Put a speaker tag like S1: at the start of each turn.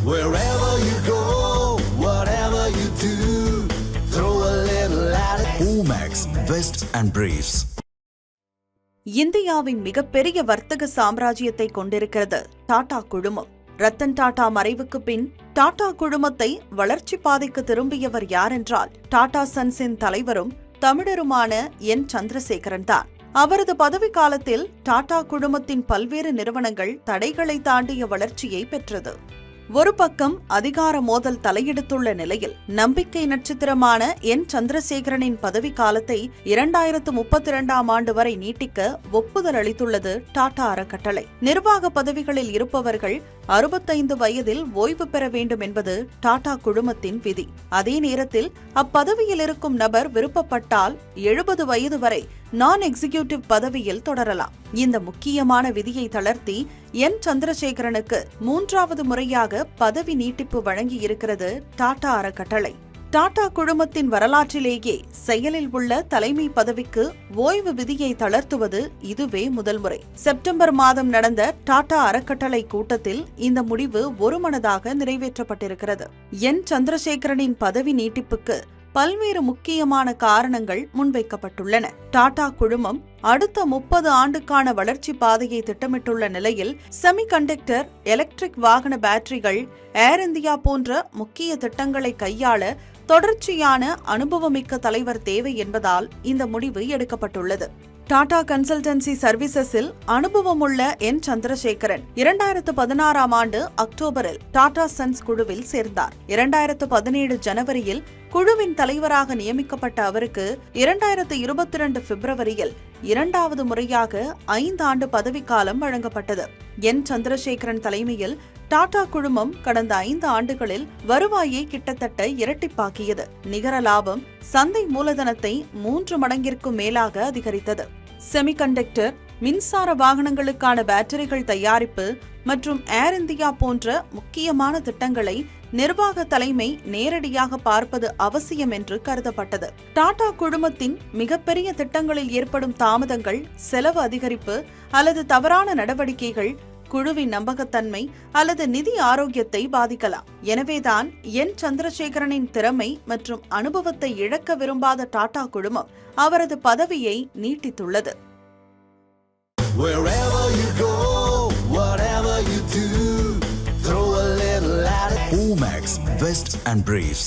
S1: Wherever you go, whatever you do, throw a little at it. Omax, Vest and Briefs.
S2: இந்தியாவின் மிகப்பெரிய வர்த்தக சாம்ராஜ்யத்தை கொண்டிருக்கிறது டாடா குழுமம். ரத்தன் டாடா மறைவுக்கு பின் டாடா குழுமத்தை வளர்ச்சி பாதைக்கு திரும்பியவர் யாரென்றால் டாடா சன்ஸின் தலைவரும் தமிழருமான என். சந்திரசேகரன் தான். அவரது பதவி காலத்தில் டாடா குழுமத்தின் பல்வேறு நிறுவனங்கள் தடைகளை தாண்டிய வளர்ச்சியை பெற்றது. ஒரு பக்கம் அதிகார மோதல் தலையெடுத்துள்ள நிலையில் நம்பிக்கை நட்சத்திரமான என். சந்திரசேகரனின் பதவி காலத்தை 2032ஆம் ஆண்டு வரை நீட்டிக்க ஒப்புதல் அளித்துள்ளது டாடா அறக்கட்டளை. நிர்வாக பதவிகளில் இருப்பவர்கள் 65 வயதில் ஓய்வு பெற வேண்டும் என்பது டாடா குழுமத்தின் விதி. அதே நேரத்தில் அப்பதவியில் இருக்கும் நபர் விருப்பப்பட்டால் 70 வயது வரை நான் எக்ஸிகியூட்டிவ் பதவியில் தொடரலாம். இந்த முக்கியமான விதியை தளர்த்தி என். சந்திரசேகரனுக்கு 3வது முறையாக பதவி நீட்டிப்பு வழங்கியிருக்கிறது டாடா அறக்கட்டளை. டாடா குழுமத்தின் வரலாற்றிலேயே செயலில் உள்ள தலைமை பதவிக்கு ஓய்வு விதியை தளர்த்துவது இதுவே முதல் முறை. செப்டம்பர் மாதம் நடந்த டாடா அறக்கட்டளை கூட்டத்தில் இந்த முடிவு ஒருமனதாக நிறைவேற்றப்பட்டிருக்கிறது. என். சந்திரசேகரனின் பதவி நீட்டிப்புக்கு பல்வேறு முக்கியமான காரணங்கள் முன்வைக்கப்பட்டுள்ளன. டாடா குழுமம் அடுத்த 30 ஆண்டுக்கான வளர்ச்சி பாதையை திட்டமிட்டுள்ள நிலையில் செமிகண்டக்டர், எலக்ட்ரிக் வாகன பேட்டரிகள், ஏர் இந்தியா போன்ற முக்கிய திட்டங்களை கையாள தொடர்ச்சியான அனுபவமிக்க தலைவர் தேவை என்பதால் இந்த முடிவு எடுக்கப்பட்டுள்ளது. டாடா கன்சல்டன்சி சர்வீசஸில் அனுபவமுள்ள என். சந்திரசேகரன் 2016ஆம் ஆண்டு அக்டோபரில் டாடா சன்ஸ் குழுவில் சேர்ந்தார். 2017 ஜனவரியில் குழுவின் தலைவராக நியமிக்கப்பட்ட அவருக்கு 2022 பிப்ரவரியில் 2வது முறையாக 5 ஆண்டு பதவிக்காலம் வழங்கப்பட்டது. என். சந்திரசேகரன் தலைமையில் டாடா குழுமம் கடந்த 5 ஆண்டுகளில் வருவாயை கிட்டத்தட்ட இரட்டிப்பாக்கியது. நிகர லாபம் சந்தை மூலதனத்தை 3 மடங்கிற்கும் மேலாக அதிகரித்தது. செமிகண்டக்டர், மின்சார வாகனங்களுக்கான பேட்டரிகள் தயாரிப்பு மற்றும் ஏர் இந்தியா போன்ற முக்கியமான திட்டங்களை நிர்வாக தலைமை நேரடியாக பார்ப்பது அவசியம் என்று கருதப்பட்டது. டாடா குழுமத்தின் மிகப்பெரிய திட்டங்களில் ஏற்படும் தாமதங்கள், செலவு அதிகரிப்பு அல்லது தவறான நடவடிக்கைகள் குழுவின் நம்பகத்தன்மை அல்லது நிதி ஆரோக்கியத்தை பாதிக்கலாம். எனவேதான் என். சந்திரசேகரனின் திறமை மற்றும் அனுபவத்தை இழக்க விரும்பாத டாடா குழுமம் அவரது பதவியை நீட்டித்துள்ளது.
S1: Omax, Vest and Briefs.